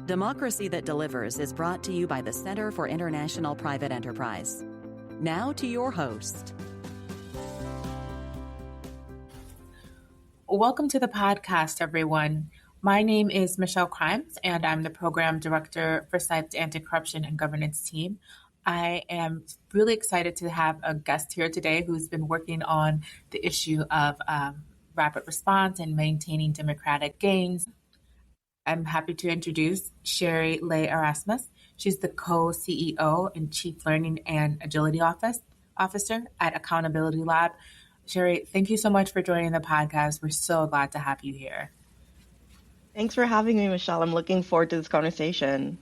Democracy That Delivers is brought to you by the Center for International Private Enterprise. Now to your host. Welcome to the podcast, everyone. My name is Michele Crymes, and I'm the Program Director for CIPE's Anti-Corruption and Governance team. I am really excited to have a guest here today who's been working on the issue of rapid response and maintaining democratic gains. I'm happy to introduce Cheri-Leigh Erasmus. She's the co-CEO and Chief Learning and Agility Officer at Accountability Lab. Cheri, thank you so much for joining the podcast. We're so glad to have you here. Thanks for having me, Michele. I'm looking forward to this conversation.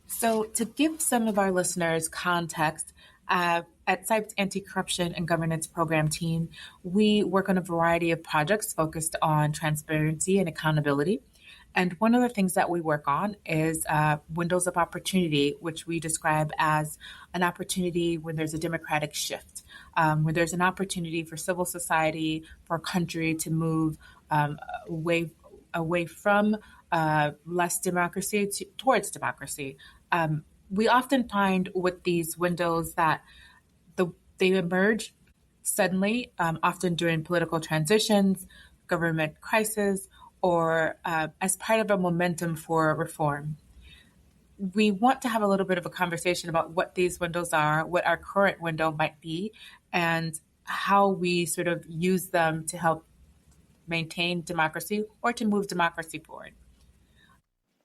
So to give some of our listeners context, at CIPE's Anti-Corruption and Governance Program team, we work on a variety of projects focused on transparency and accountability. And one of the things that we work on is windows of opportunity, which we describe as an opportunity when there's a democratic shift, where there's an opportunity for civil society, for a country to move away from less democracy towards democracy. We often find with these windows that they emerge suddenly, often during political transitions, government crisis, or as part of a momentum for reform. We want to have a little bit of a conversation about what these windows are, what our current window might be, and how we sort of use them to help maintain democracy or to move democracy forward.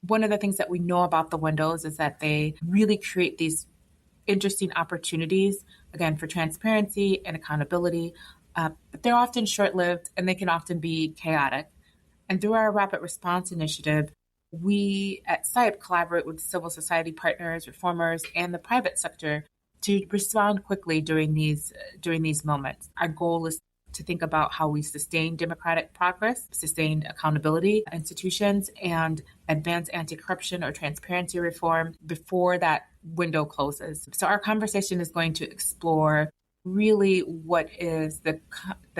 One of the things that we know about the windows is that they really create these interesting opportunities, again, for transparency and accountability, but they're often short-lived and they can often be chaotic. And through our Rapid Response Initiative, we at CIPE collaborate with civil society partners, reformers, and the private sector to respond quickly during these moments. Our goal is to think about how we sustain democratic progress, sustain accountability institutions, and advance anti-corruption or transparency reform before that window closes. So our conversation is going to explore really what is the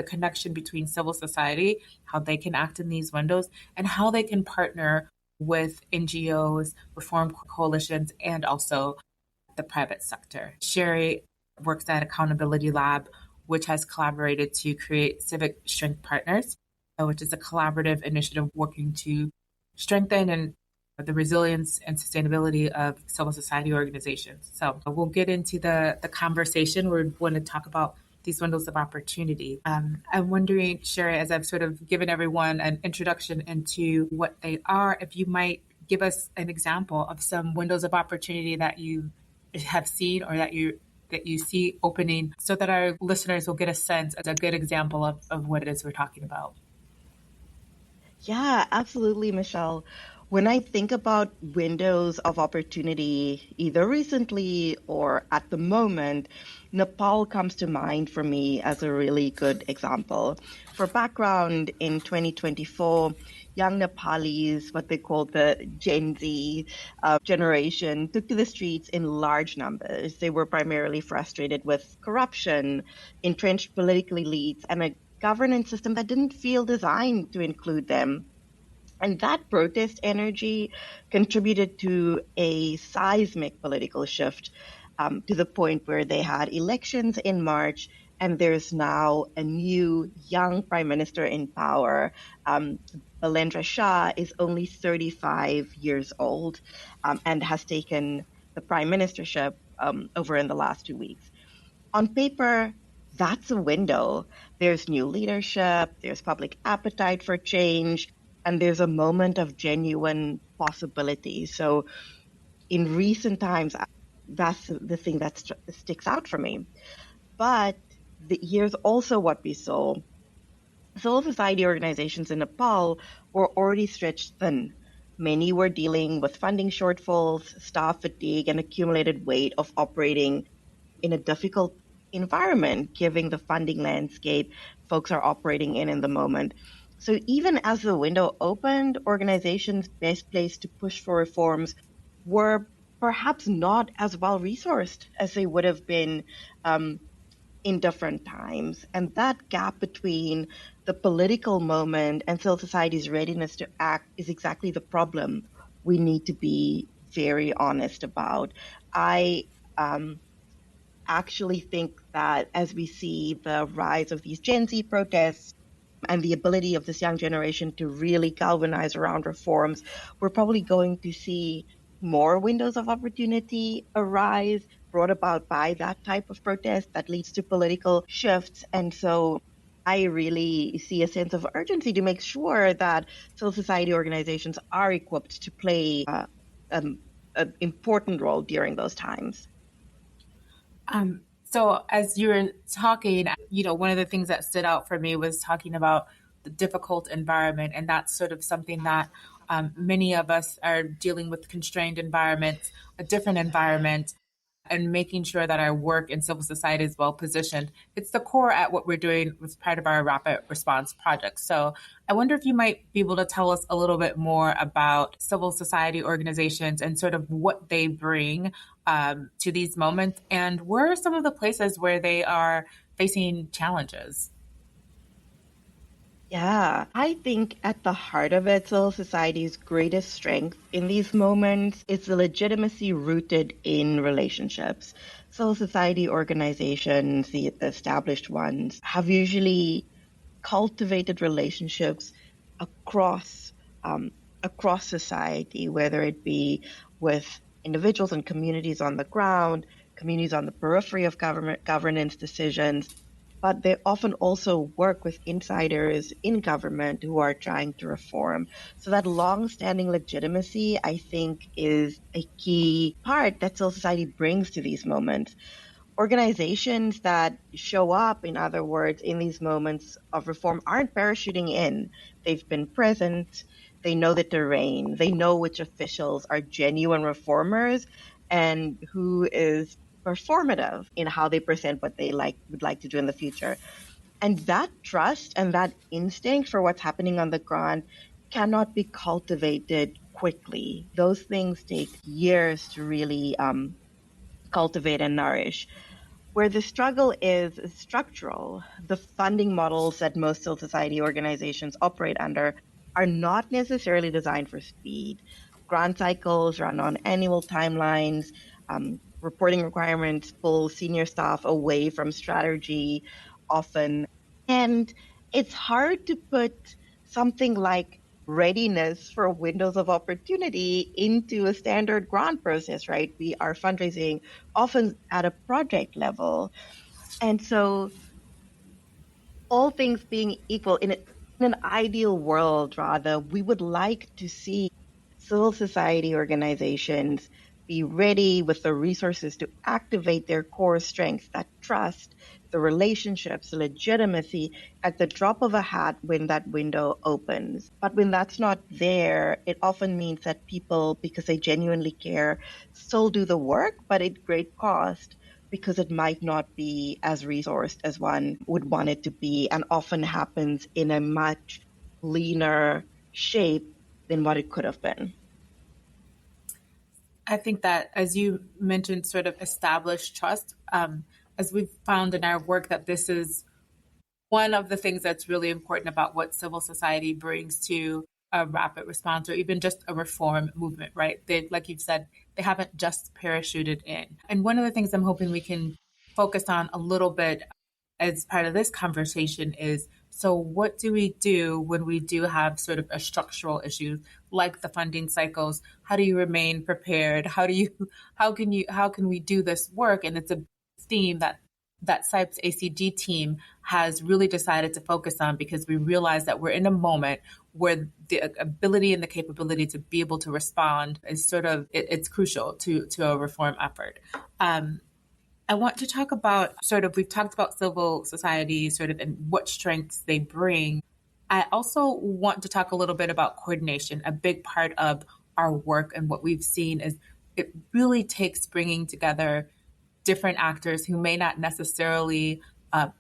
connection between civil society, how they can act in these windows, and how they can partner with NGOs, reform coalitions, and also the private sector. Cheri works at Accountability Lab, which has collaborated to create Civic Strength Partners, which is a collaborative initiative working to strengthen and the resilience and sustainability of civil society organizations. So we'll get into the conversation. We're going to talk about these windows of opportunity. I'm wondering, Cheri, as I've sort of given everyone an introduction into what they are, if you might give us an example of some windows of opportunity that you have seen or that you see opening so that our listeners will get a sense as a good example of what it is we're talking about. Yeah, absolutely, Michele. When I think about windows of opportunity, either recently or at the moment, Nepal comes to mind for me as a really good example. For background, in 2024, young Nepalis, what they call the Gen Z generation, took to the streets in large numbers. They were primarily frustrated with corruption, entrenched political elites, and a governance system that didn't feel designed to include them. And that protest energy contributed to a seismic political shift to the point where they had elections in March, and there's now a new young prime minister in power. Balendra Shah is only 35 years old and has taken the prime ministership over in the last 2 weeks. On paper, that's a window. There's new leadership, there's public appetite for change, and there's a moment of genuine possibility. So in recent times, that's the thing that sticks out for me. But here's also what we saw. Civil society organizations in Nepal were already stretched thin. Many were dealing with funding shortfalls, staff fatigue, and accumulated weight of operating in a difficult environment, given the funding landscape folks are operating in the moment. So even as the window opened, organizations best placed to push for reforms were perhaps not as well resourced as they would have been in different times. And that gap between the political moment and civil society's readiness to act is exactly the problem. we need to be very honest about. I actually think that as we see the rise of these Gen Z protests and the ability of this young generation to really galvanize around reforms, we're probably going to see more windows of opportunity arise brought about by that type of protest that leads to political shifts. And so I really see a sense of urgency to make sure that civil society organizations are equipped to play an important role during those times. So as you were talking, one of the things that stood out for me was talking about the difficult environment. And that's sort of something that many of us are dealing with constrained environments, a different environment, and making sure that our work in civil society is well positioned. It's the core at what we're doing as part of our rapid response project. So I wonder if you might be able to tell us a little bit more about civil society organizations and sort of what they bring to these moments, and where are some of the places where they are facing challenges? Yeah, I think at the heart of it, civil society's greatest strength in these moments is the legitimacy rooted in relationships. Civil society organizations, the established ones, have usually cultivated relationships across across society, whether it be with individuals and communities on the ground, communities on the periphery of governance decisions, but they often also work with insiders in government who are trying to reform. So that long-standing legitimacy, I think, is a key part that civil society brings to these moments. Organizations that show up, in other words, in these moments of reform aren't parachuting in. They've been present. They know the terrain. They know which officials are genuine reformers and who is performative in how they present what they would like to do in the future. And that trust and that instinct for what's happening on the ground cannot be cultivated quickly. Those things take years to really cultivate and nourish. Where the struggle is structural, the funding models that most civil society organizations operate under are not necessarily designed for speed. Grant cycles run on annual timelines. Reporting requirements pull senior staff away from strategy often. And it's hard to put something like readiness for windows of opportunity into a standard grant process, right? We are fundraising often at a project level. And so, all things being equal, in an ideal world, rather, we would like to see civil society organizations be ready with the resources to activate their core strengths, that trust, the relationships, the legitimacy at the drop of a hat when that window opens. But when that's not there, it often means that people, because they genuinely care, still do the work, but at great cost because it might not be as resourced as one would want it to be, and often happens in a much leaner shape than what it could have been. I think that, as you mentioned, sort of established trust, as we've found in our work, that this is one of the things that's really important about what civil society brings to a rapid response or even just a reform movement, right? They, like you've said, they haven't just parachuted in. And one of the things I'm hoping we can focus on a little bit as part of this conversation is, so what do we do when we do have sort of a structural issue like the funding cycles? How do you remain prepared? How can we do this work? And it's a theme that CIPE's ACG team has really decided to focus on, because we realize that we're in a moment where the ability and the capability to be able to respond is sort of, it's crucial to a reform effort. I want to talk about we've talked about civil society sort of and what strengths they bring. I also want to talk a little bit about coordination. A big part of our work and what we've seen is it really takes bringing together different actors who may not necessarily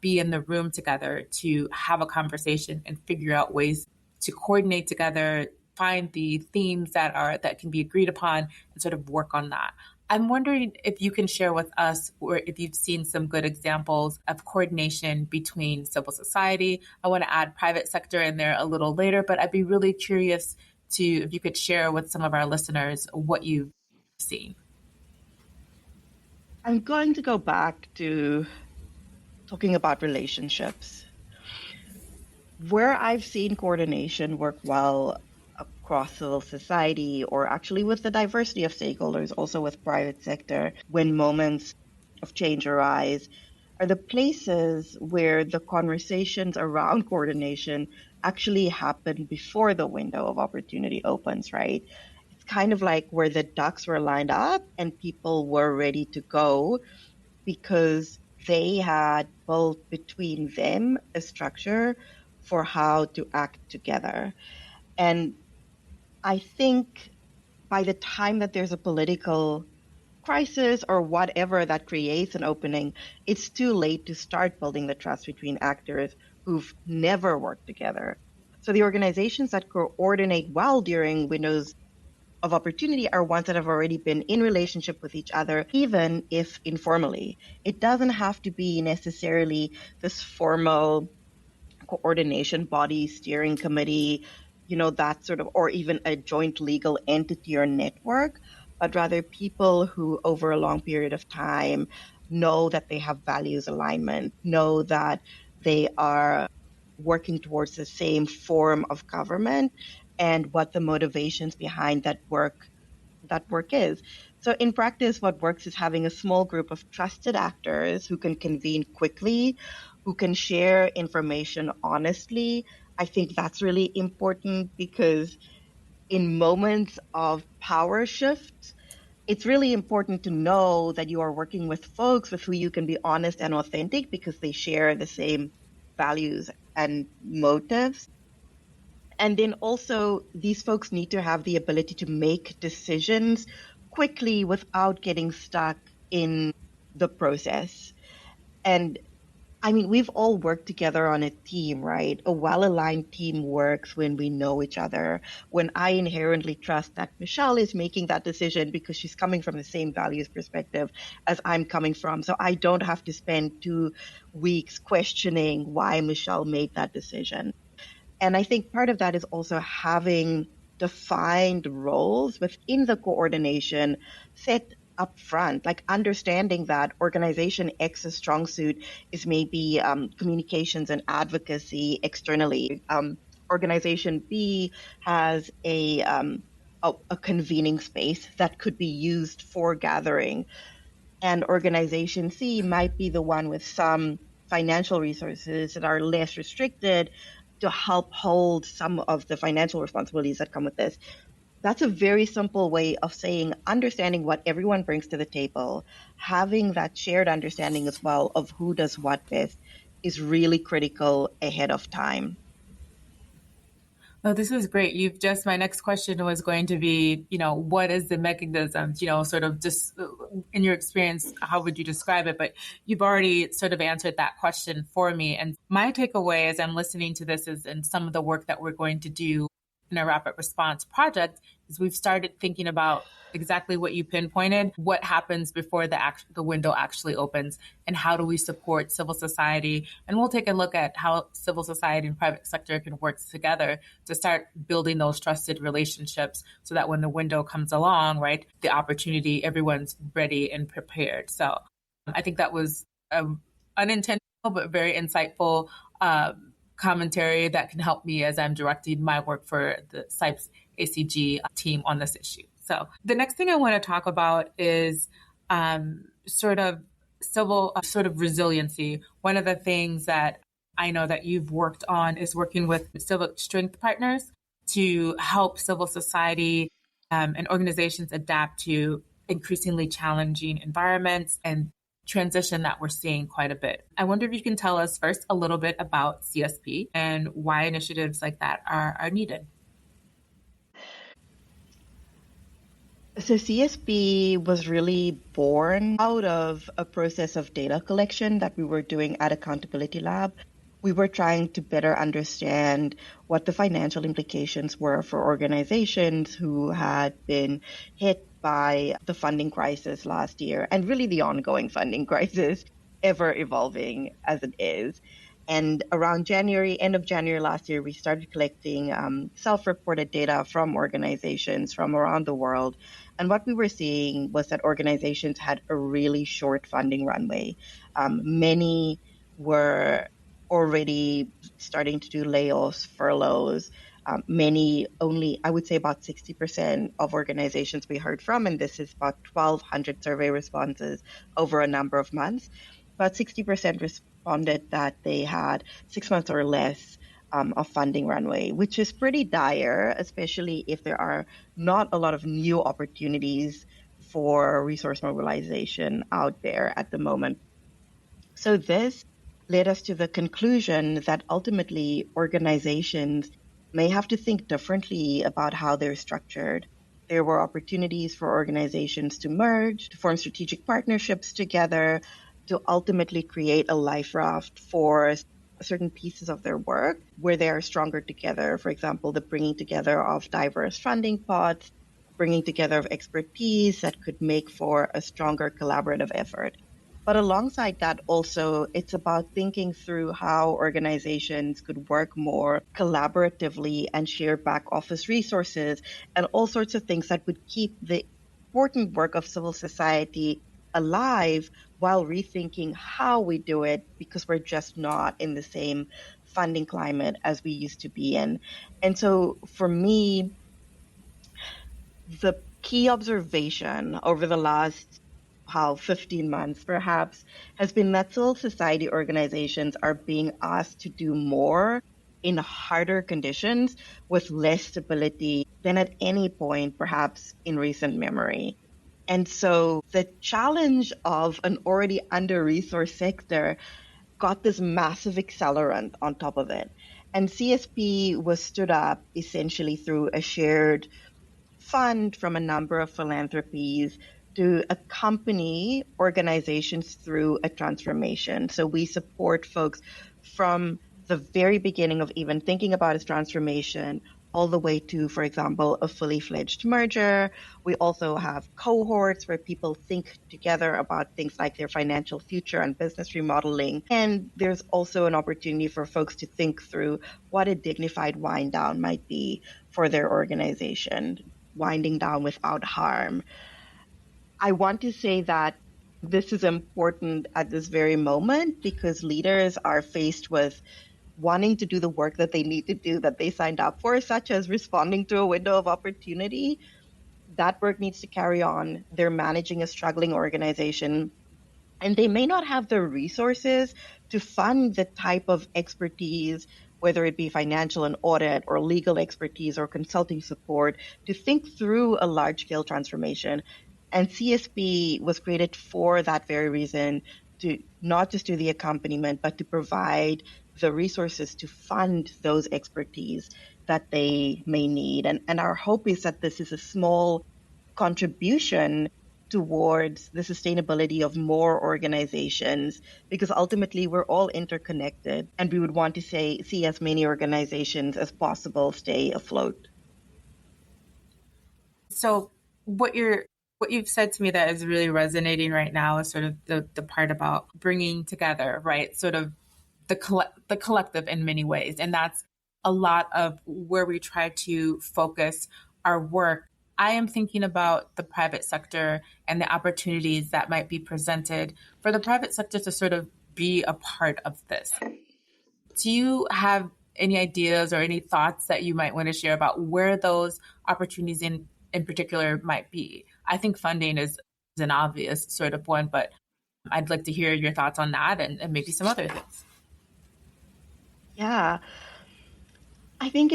be in the room together to have a conversation and figure out ways to coordinate together, find the themes that can be agreed upon, and sort of work on that. I'm wondering if you can share with us, or if you've seen some good examples of coordination between civil society. I want to add private sector in there a little later, but I'd be really curious if you could share with some of our listeners what you've seen. I'm going to go back to talking about relationships. Where I've seen coordination work well across civil society, or actually with the diversity of stakeholders, also with private sector, when moments of change arise, are the places where the conversations around coordination actually happen before the window of opportunity opens, right? It's kind of like where the ducks were lined up and people were ready to go because they had built between them a structure for how to act together. And I think by the time that there's a political crisis or whatever that creates an opening, it's too late to start building the trust between actors who've never worked together. So the organizations that coordinate well during windows of opportunity are ones that have already been in relationship with each other, even if informally. It doesn't have to be necessarily this formal coordination body, steering committee, that sort of, or even a joint legal entity or network, but rather people who over a long period of time know that they have values alignment, know that they are working towards the same form of government and what the motivations behind that work is. So in practice, what works is having a small group of trusted actors who can convene quickly, who can share information honestly. I think that's really important because in moments of power shift, it's really important to know that you are working with folks with who you can be honest and authentic because they share the same values and motives. And then also, these folks need to have the ability to make decisions quickly without getting stuck in the process. And I mean, we've all worked together on a team, right? A well aligned team works when we know each other, when I inherently trust that Michele is making that decision because she's coming from the same values perspective as I'm coming from. So I don't have to spend 2 weeks questioning why Michele made that decision. And I think part of that is also having defined roles within the coordination set up front, like understanding that organization X's strong suit is maybe communications and advocacy externally. Organization B has a convening space that could be used for gathering, and organization C might be the one with some financial resources that are less restricted to help hold some of the financial responsibilities that come with this. That's a very simple way of saying understanding what everyone brings to the table, having that shared understanding as well of who does what best is really critical ahead of time. Oh, this is great. My next question was going to be, what is the mechanisms, sort of just in your experience, how would you describe it? But you've already sort of answered that question for me. And my takeaway as I'm listening to this is, and some of the work that we're going to do in our rapid response project, is we've started thinking about exactly what you pinpointed, what happens before the window actually opens, and how do we support civil society. And we'll take a look at how civil society and private sector can work together to start building those trusted relationships so that when the window comes along, right, the opportunity, everyone's ready and prepared. So I think that was unintentional, but very insightful commentary that can help me as I'm directing my work for the CIPE's ACG team on this issue. So the next thing I want to talk about is sort of civil sort of resiliency. One of the things that I know that you've worked on is working with civic strength partners to help civil society and organizations adapt to increasingly challenging environments and transition that we're seeing quite a bit. I wonder if you can tell us first a little bit about CSP and why initiatives like that are needed. So CSP was really born out of a process of data collection that we were doing at Accountability Lab. We were trying to better understand what the financial implications were for organizations who had been hit by the funding crisis last year and really the ongoing funding crisis, ever evolving as it is. And around January, end of January last year, we started collecting self-reported data from organizations from around the world. And what we were seeing was that organizations had a really short funding runway. Many were already starting to do layoffs, furloughs. Many only, I would say about 60% of organizations we heard from, and this is about 1,200 survey responses over a number of months, about 60% responded that they had 6 months or less of funding runway, which is pretty dire, especially if there are not a lot of new opportunities for resource mobilization out there at the moment. So this led us to the conclusion that ultimately organizations may have to think differently about how they're structured. There were opportunities for organizations to merge, to form strategic partnerships together, to ultimately create a life raft for certain pieces of their work where they are stronger together. For example, the bringing together of diverse funding pots, bringing together of expertise that could make for a stronger collaborative effort. But alongside that, also, it's about thinking through how organizations could work more collaboratively and share back office resources and all sorts of things that would keep the important work of civil society alive while rethinking how we do it because we're just not in the same funding climate as we used to be in. And so for me, the key observation over the last 15 months perhaps has been that civil society organizations are being asked to do more in harder conditions with less stability than at any point perhaps in recent memory. And so the challenge of an already under-resourced sector got this massive accelerant on top of it. And CSP was stood up essentially through a shared fund from a number of philanthropies to accompany organizations through a transformation. So we support folks from the very beginning of even thinking about its transformation all the way to, for example, a fully fledged merger. We also have cohorts where people think together about things like their financial future and business remodeling. And there's also an opportunity for folks to think through what a dignified wind down might be for their organization, winding down without harm. I want to say that this is important at this very moment because leaders are faced with wanting to do the work that they need to do that they signed up for, such as responding to a window of opportunity. That work needs to carry on. They're managing a struggling organization, and they may not have the resources to fund the type of expertise, whether it be financial and audit or legal expertise or consulting support, to think through a large scale transformation. And CSP was created for that very reason, to not just do the accompaniment, but to provide the resources to fund those expertise that they may need. And our hope is that this is a small contribution towards the sustainability of more organizations, because ultimately we're all interconnected and we would want to see as many organizations as possible stay afloat. So what you've said to me that is really resonating right now is sort of the part about bringing together, right? Sort of the collective in many ways. And that's a lot of where we try to focus our work. I am thinking about the private sector and the opportunities that might be presented for the private sector to sort of be a part of this. Do you have any ideas or any thoughts that you might want to share about where those opportunities in particular might be? I think funding is an obvious sort of one, but I'd like to hear your thoughts on that and maybe some other things. Yeah, I think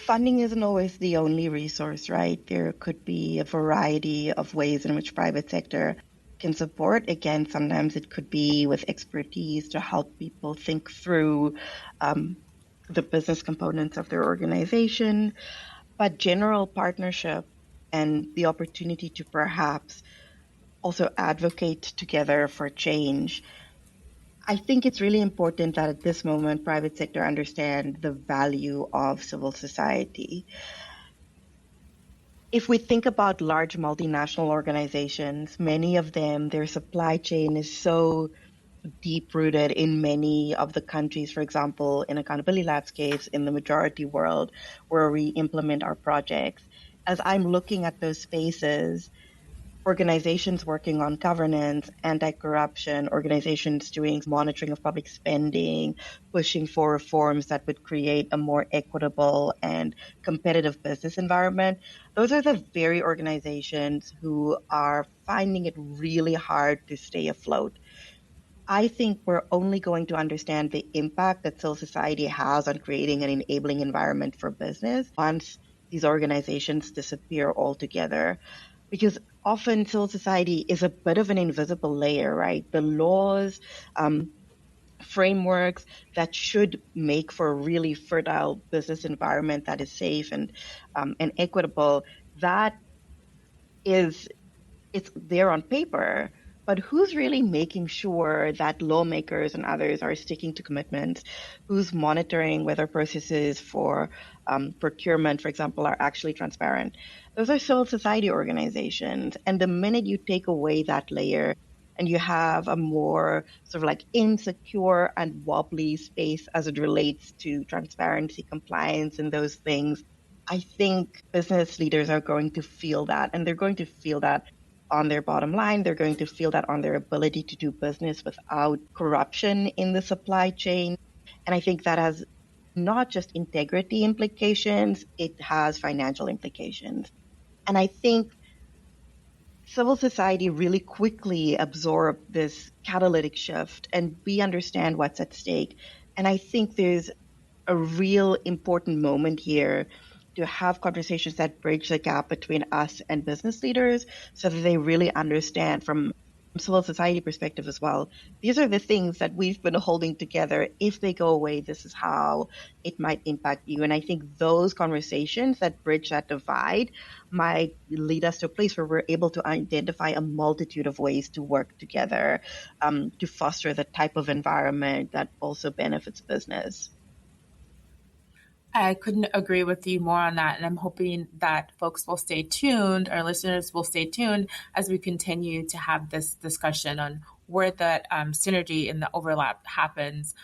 funding isn't always the only resource, right? There could be a variety of ways in which private sector can support. Again, sometimes it could be with expertise to help people think through the business components of their organization, but general partnership and the opportunity to perhaps also advocate together for change. I think it's really important that at this moment, private sector understand the value of civil society. If we think about large multinational organizations, many of them, their supply chain is so deep rooted in many of the countries, for example, in accountability landscapes in the majority world where we implement our projects. As I'm looking at those spaces, organizations working on governance, anti-corruption, organizations doing monitoring of public spending, pushing for reforms that would create a more equitable and competitive business environment. Those are the very organizations who are finding it really hard to stay afloat. I think we're only going to understand the impact that civil society has on creating an enabling environment for business once these organizations disappear altogether. Because often civil society is a bit of an invisible layer, right? The laws, frameworks that should make for a really fertile business environment that is safe and equitable, that is it's there on paper, but who's really making sure that lawmakers and others are sticking to commitments? Who's monitoring whether processes for procurement, for example, are actually transparent? Those are civil society organizations. And the minute you take away that layer and you have a more sort of like insecure and wobbly space as it relates to transparency, compliance, and those things, I think business leaders are going to feel that, and they're going to feel that on their bottom line. They're going to feel that on their ability to do business without corruption in the supply chain. And I think that has not just integrity implications, it has financial implications. And I think civil society really quickly absorbed this catalytic shift, and we understand what's at stake. And I think there's a real important moment here to have conversations that bridge the gap between us and business leaders so that they really understand from civil society perspective as well. These are the things that we've been holding together. If they go away, this is how it might impact you. And I think those conversations that bridge that divide might lead us to a place where we're able to identify a multitude of ways to work together to foster the type of environment that also benefits business. I couldn't agree with you more on that. And I'm hoping that folks will stay tuned, our listeners will stay tuned as we continue to have this discussion on where that synergy and the overlap happens,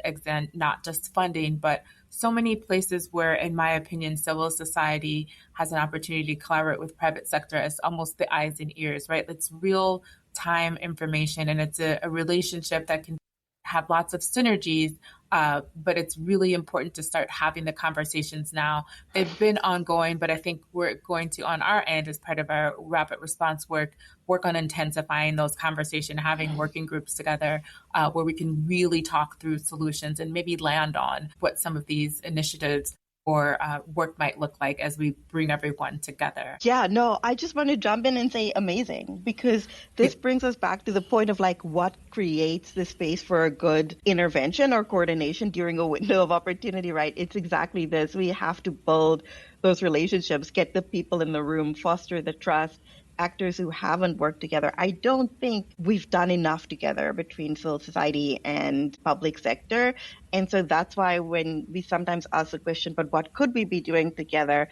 again, not just funding, but so many places where, in my opinion, civil society has an opportunity to collaborate with private sector as almost the eyes and ears, right? It's real time information, and it's a relationship that can have lots of synergies, but it's really important to start having the conversations now. They've been ongoing, but I think we're going to, on our end, as part of our rapid response work on intensifying those conversations, having working groups together where we can really talk through solutions and maybe land on what some of these initiatives or work might look like as we bring everyone together. Yeah, no, I just want to jump in and say amazing, because this brings us back to the point of like what creates the space for a good intervention or coordination during a window of opportunity, right? It's exactly this. We have to build those relationships, get the people in the room, foster the trust. Actors who haven't worked together. I don't think we've done enough together between civil society and public sector. And so that's why when we sometimes ask the question, but what could we be doing together?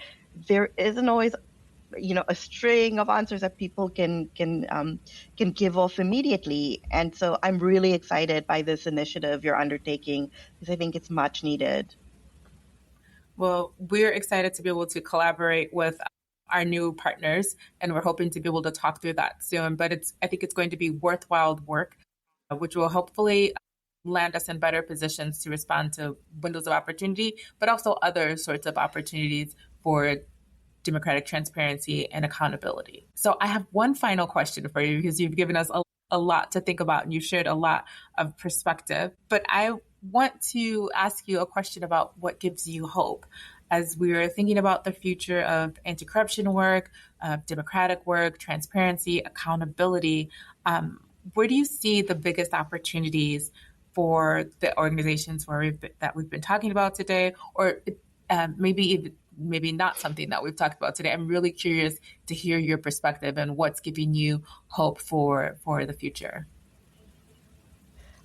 There isn't always, a string of answers that people can give off immediately. And so I'm really excited by this initiative you're undertaking because I think it's much needed. Well, we're excited to be able to collaborate with our new partners, and we're hoping to be able to talk through that soon. But I think it's going to be worthwhile work, which will hopefully land us in better positions to respond to windows of opportunity, but also other sorts of opportunities for democratic transparency and accountability. So I have one final question for you, because you've given us a lot to think about and you've shared a lot of perspective. But I want to ask you a question about what gives you hope. As we're thinking about the future of anti-corruption work, democratic work, transparency, accountability, where do you see the biggest opportunities for the organizations that we've been talking about today, or maybe not something that we've talked about today? I'm really curious to hear your perspective and what's giving you hope for the future.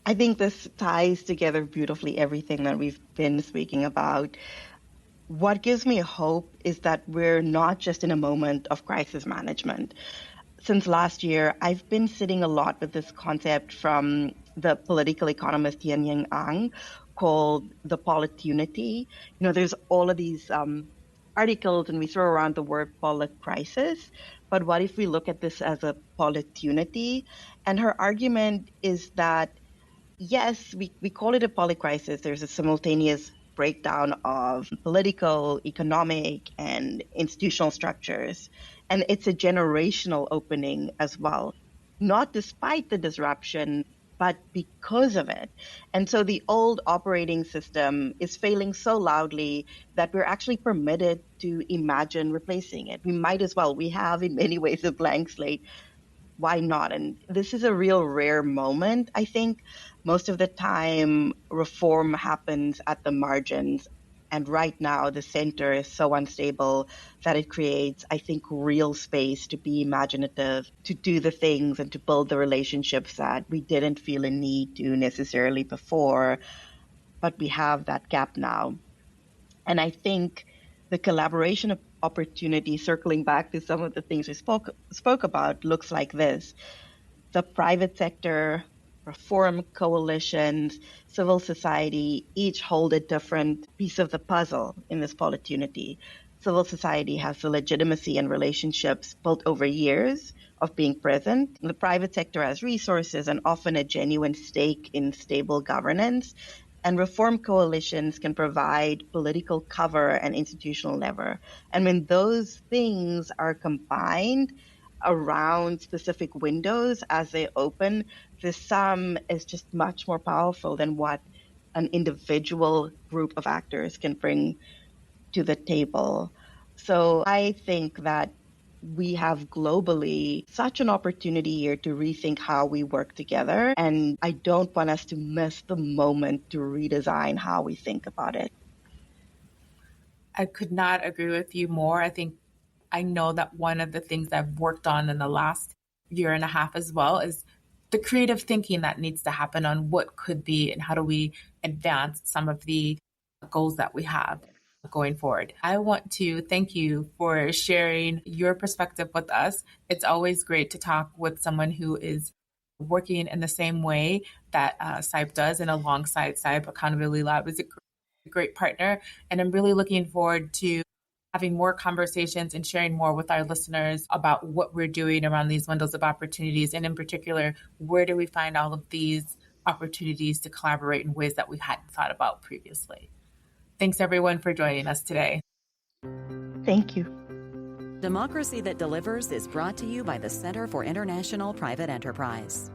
I think this ties together beautifully everything that we've been speaking about. What gives me hope is that we're not just in a moment of crisis management. Since last year, I've been sitting a lot with this concept from the political economist Yin Yang called the politunity. There's all of these articles and we throw around the word polycrisis, but what if we look at this as a politunity? And her argument is that yes, we call it a polycrisis. There's a simultaneous breakdown of political, economic, and institutional structures. And it's a generational opening as well, not despite the disruption, but because of it. And so the old operating system is failing so loudly that we're actually permitted to imagine replacing it. We might as well. We have, in many ways, a blank slate. Why not? And this is a real rare moment. I think most of the time reform happens at the margins. And right now, the center is so unstable that it creates, I think, real space to be imaginative, to do the things and to build the relationships that we didn't feel a need to necessarily before. But we have that gap now. And I think the collaboration opportunity, circling back to some of the things we spoke about, looks like this. The private sector, reform coalitions, civil society, each hold a different piece of the puzzle in this politunity. Civil society has the legitimacy and relationships built over years of being present. The private sector has resources and often a genuine stake in stable governance. And reform coalitions can provide political cover and institutional lever. And when those things are combined around specific windows as they open, the sum is just much more powerful than what an individual group of actors can bring to the table. So I think that we have globally such an opportunity here to rethink how we work together. And I don't want us to miss the moment to redesign how we think about it. I could not agree with you more. I know that one of the things I've worked on in the last year and a half as well is the creative thinking that needs to happen on what could be and how do we advance some of the goals that we have going forward. I want to thank you for sharing your perspective with us. It's always great to talk with someone who is working in the same way that CIPE does, and alongside CIPE Accountability Lab is a great partner. And I'm really looking forward to having more conversations and sharing more with our listeners about what we're doing around these windows of opportunities. And in particular, where do we find all of these opportunities to collaborate in ways that we hadn't thought about previously. Thanks everyone for joining us today. Thank you. Democracy That Delivers is brought to you by the Center for International Private Enterprise.